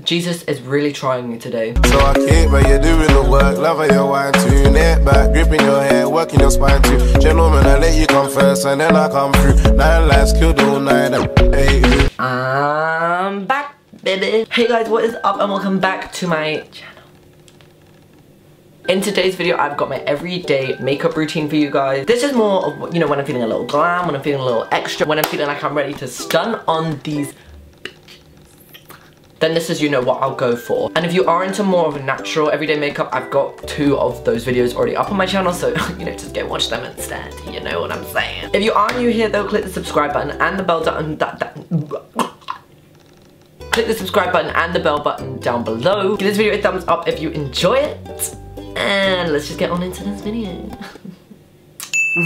Jesus is really trying me today. So I keep, but you're doing the work. Love how you wine to neck back, gripping your hair, working your spine too. Gentlemen, I let you come first and then I come through. 9 lives killed all night. Hey. I'm back, baby. Hey guys, what is up and welcome back to my channel. In today's video, I've got my everyday makeup routine for you guys. This is more of, you know, when I'm feeling a little glam, when I'm feeling a little extra, when I'm feeling like I'm ready to stun on these, then this is, you know, what I'll go for. And if you are into more of a natural everyday makeup, I've got 2 of those videos already up on my channel, so, you know, just go watch them instead, you know what I'm saying. If you are new here though, click the subscribe button and the bell button, click the subscribe button and the bell button down below. Give this video a thumbs up if you enjoy it. And let's just get on into this video.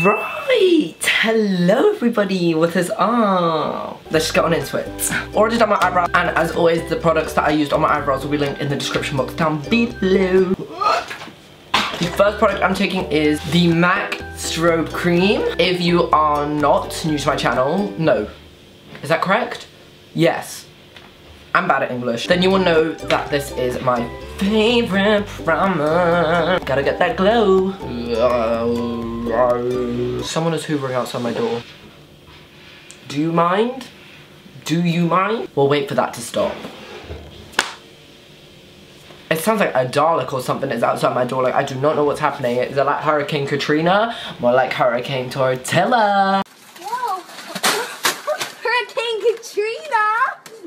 Right, hello everybody, what is up? Let's just get on into it. Already done my eyebrows, and as always, the products that I used on my eyebrows will be linked in the description box down below. The first product I'm taking is the MAC Strobe Cream. If you are not new to my channel, no. Is that correct? Yes. I'm bad at English. Then you will know that this is my favorite primer. Gotta get that glow. Someone is hoovering outside my door. Do you mind? Do you mind? We'll wait for that to stop. It sounds like a Dalek or something is outside my door. Like, I do not know what's happening. Is it like Hurricane Katrina? More like Hurricane Tortilla. Whoa! Hurricane Katrina!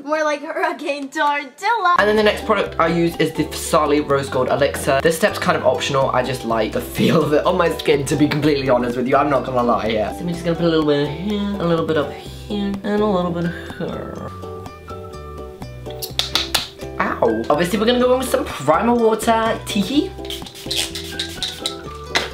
More like Hurricane Tortilla. And then the next product I use is the Fasali Rose Gold Elixir. This step's kind of optional. I just like the feel of it on my skin, to be completely honest with you. I'm not gonna lie here. So I'm just gonna put a little bit here, a little bit up here, and a little bit here. Ow. Obviously we're gonna go in with some primer water. Teehee.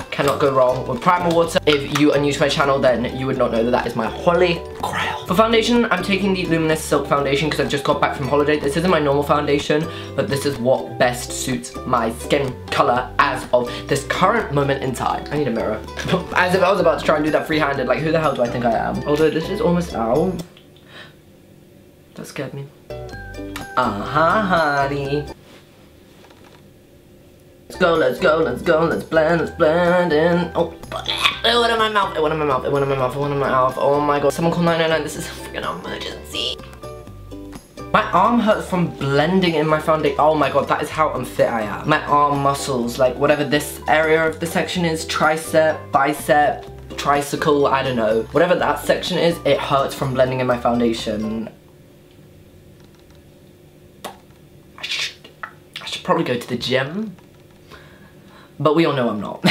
Cannot go wrong with primer water. If you are new to my channel, then you would not know that that is my holy grail. For foundation, I'm taking the Luminous Silk Foundation because I've just got back from holiday. This isn't my normal foundation, but this is what best suits my skin color as of this current moment in time. I need a mirror. As if I was about to try and do that free-handed. Like, who the hell do I think I am? Although this is almost out. That scared me. Honey. Let's go, let's go, let's go, let's blend in. Oh, it went in my mouth, it went in my mouth, it went in my mouth, it went in my mouth. Oh my god, someone call 999, this is a freaking emergency. My arm hurts from blending in my foundation. Oh my god, that is how unfit I am. My arm muscles, like whatever this area of the section is, tricep, bicep, tricycle, I don't know. Whatever that section is, it hurts from blending in my foundation. I should probably go to the gym. But we all know I'm not.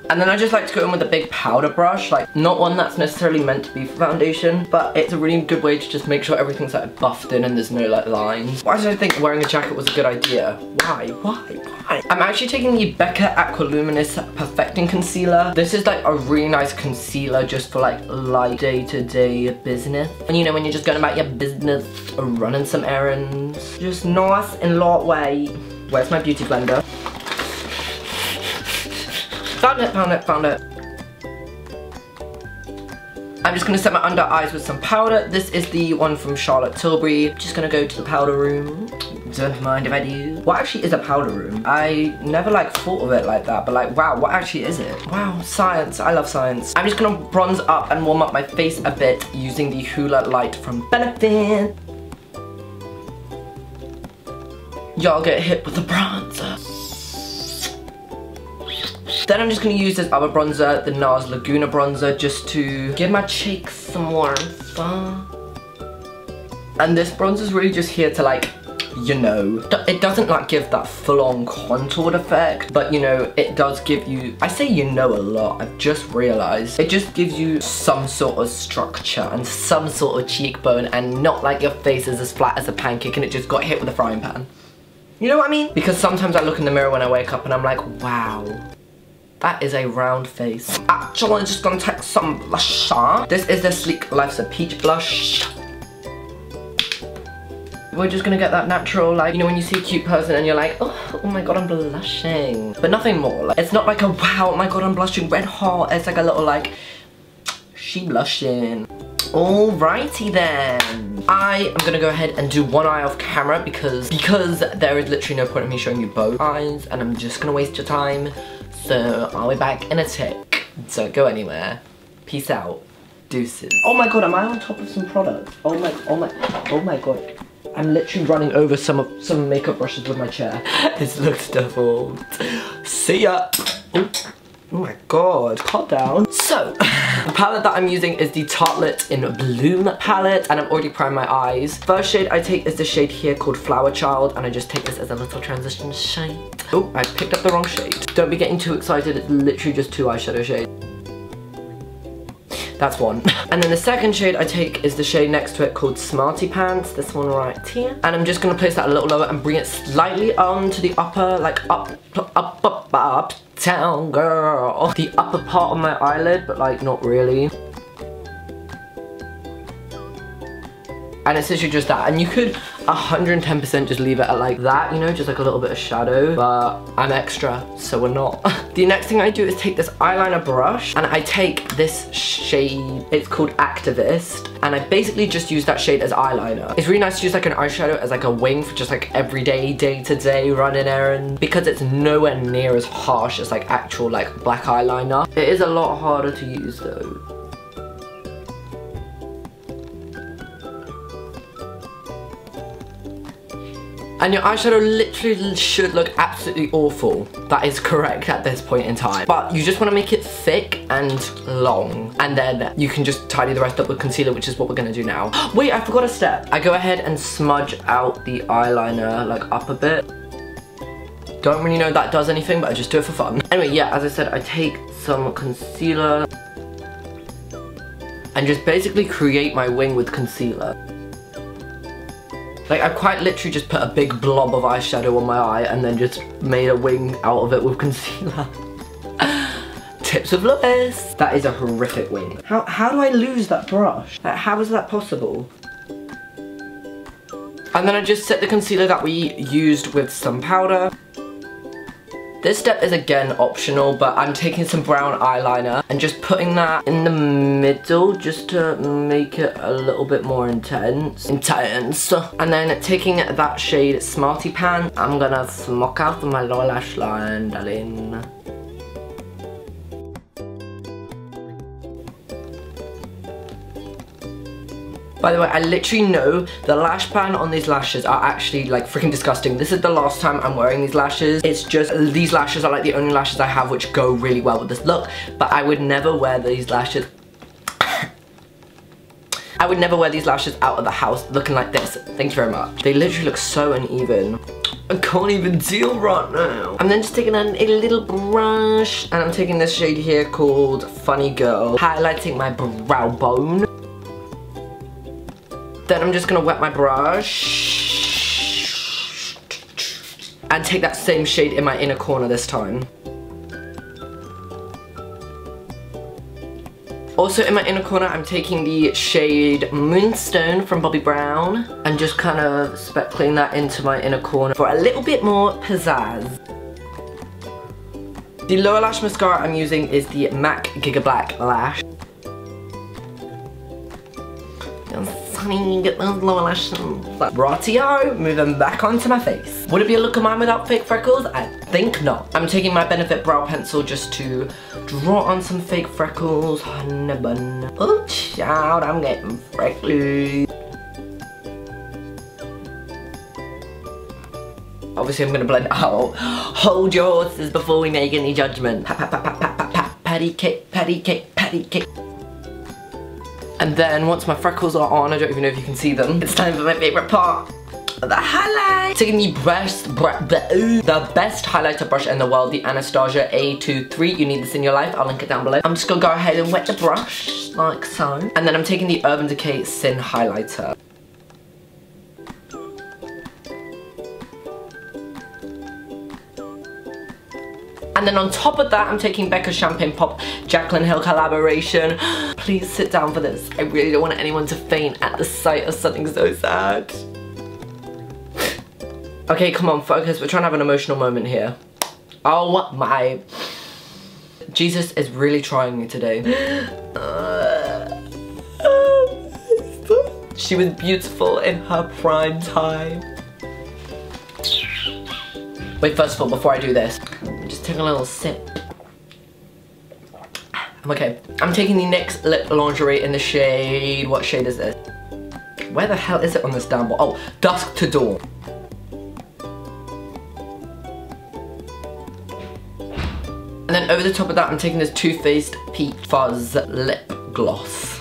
And then I just like to go in with a big powder brush, like not one that's necessarily meant to be for foundation, but it's a really good way to just make sure everything's like buffed in and there's no like lines. Why did I think wearing a jacket was a good idea? Why? Why? I'm actually taking the Becca Aqualuminous Perfecting Concealer. This is like a really nice concealer just for like light day-to-day business. And you know, when you're just going about your business or running some errands. Just nice and lightweight. Where's my beauty blender? Found it, found it, found it. I'm just gonna set my under eyes with some powder. This is the one from Charlotte Tilbury. Just gonna go to the powder room. Don't mind if I do. What actually is a powder room? I never like thought of it like that, but like, wow, what actually is it? Wow, science, I love science. I'm just gonna bronze up and warm up my face a bit using the Hoola Light from Benefit. Y'all get hit with the bronzer. Then I'm just going to use this other bronzer, the NARS Laguna bronzer, just to give my cheeks some warmth. And this bronzer is really just here to like, you know, it doesn't like give that full-on contoured effect, but you know, it does give you, I say you know a lot, I've just realised, it just gives you some sort of structure and some sort of cheekbone and not like your face is as flat as a pancake and it just got hit with a frying pan. You know what I mean? Because sometimes I look in the mirror when I wake up and I'm like, wow. That is a round face. Actually, I'm just gonna take some blush. This is the Sleek Life's a Peach blush. We're just gonna get that natural, like, you know, when you see a cute person and you're like, oh my god, I'm blushing. But nothing more. Like, it's not like a wow, oh my god, I'm blushing red hot. It's like a little like, she blushing. Alrighty then. I am gonna go ahead and do one eye off camera because there is literally no point in me showing you both eyes and I'm just gonna waste your time. So I'll be back in a tick. Don't go anywhere. Peace out. Deuces. Oh my god, am I on top of some product? Oh my god. I'm literally running over some makeup brushes with my chair. This looks default. See ya. Ooh. Oh my god, calm down. So, the palette that I'm using is the Tartelette in Bloom palette, and I'm already primed my eyes. First shade I take is the shade here called Flower Child, and I just take this as a little transition shade. Oh, I picked up the wrong shade. Don't be getting too excited, it's literally just 2 eyeshadow shades. That's one. And then the second shade I take is the shade next to it called Smarty Pants, this one right here. And I'm just gonna place that a little lower and bring it slightly onto the upper, like up, down, girl. The upper part of my eyelid, but like not really. And it's literally just that. And you could 110% just leave it at like that, you know, just like a little bit of shadow. But I'm extra, so we're not. The next thing I do is take this eyeliner brush and I take this shade, it's called Activist. And I basically just use that shade as eyeliner. It's really nice to use like an eyeshadow as like a wing for just like everyday, day-to-day running errands. Because it's nowhere near as harsh as like actual like black eyeliner. It is a lot harder to use though. And your eyeshadow literally should look absolutely awful. That is correct at this point in time. But you just want to make it thick and long. And then you can just tidy the rest up with concealer, which is what we're going to do now. Wait, I forgot a step. I go ahead and smudge out the eyeliner like up a bit. Don't really know that does anything, but I just do it for fun. Anyway, yeah, as I said, I take some concealer and just basically create my wing with concealer. Like, I quite literally just put a big blob of eyeshadow on my eye and then just made a wing out of it with concealer. Tips of Lewys. That is a horrific wing. How do I lose that brush? Like, how is that possible? And then I just set the concealer that we used with some powder. This step is again optional, but I'm taking some brown eyeliner and just putting that in the middle just to make it a little bit more intense. And then taking that shade Smarty Pants, I'm gonna smoke out my lower lash line, darling. By the way, I literally know the lash band on these lashes are actually like freaking disgusting. This is the last time I'm wearing these lashes. It's just, these lashes are like the only lashes I have which go really well with this look. But I would never wear these lashes. I would never wear these lashes out of the house looking like this. Thank you very much. They literally look so uneven. I can't even deal right now. I'm then just taking a little brush and I'm taking this shade here called Funny Girl, highlighting my brow bone. Then I'm just gonna wet my brush and take that same shade in my inner corner this time. Also in my inner corner, I'm taking the shade Moonstone from Bobbi Brown and just kind of speckling that into my inner corner for a little bit more pizzazz. The lower lash mascara I'm using is the MAC Giga Black Lash. Get those lower lashes. Ratio, moving back onto my face. Would it be a look of mine without fake freckles? I think not. I'm taking my Benefit brow pencil just to draw on some fake freckles. Honey bun. Oh child, I'm getting freckly. Obviously I'm gonna blend out. Hold your horses before we make any judgment. Pat, pat, pat, pat, pat, pat, pat, patty cake, patty cake, patty cake. And then once my freckles are on, I don't even know if you can see them, it's time for my favorite part, the highlight. Taking the best highlighter brush in the world, the Anastasia A23. You need this in your life, I'll link it down below. I'm just gonna go ahead and wet the brush, like so. And then I'm taking the Urban Decay Sin Highlighter. And then on top of that, I'm taking Becca's Champagne Pop Jaclyn Hill collaboration. Please sit down for this. I really don't want anyone to faint at the sight of something so sad. Okay, come on, focus. We're trying to have an emotional moment here. Oh my. Jesus is really trying me today. She was beautiful in her prime time. Wait, first of all, before I do this, just take a little sip. I'm okay. I'm taking the NYX Lip Lingerie in the shade, what shade is this? Where the hell is it on this damn bottle? Oh, Dusk to Dawn. And then over the top of that, I'm taking this Too Faced Peach Fuzz Lip Gloss.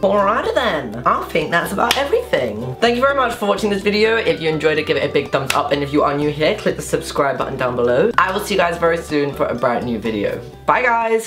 Alrighty then, I think that's about everything. Thank you very much for watching this video. If you enjoyed it, give it a big thumbs up. And if you are new here, click the subscribe button down below. I will see you guys very soon for a brand new video. Bye guys!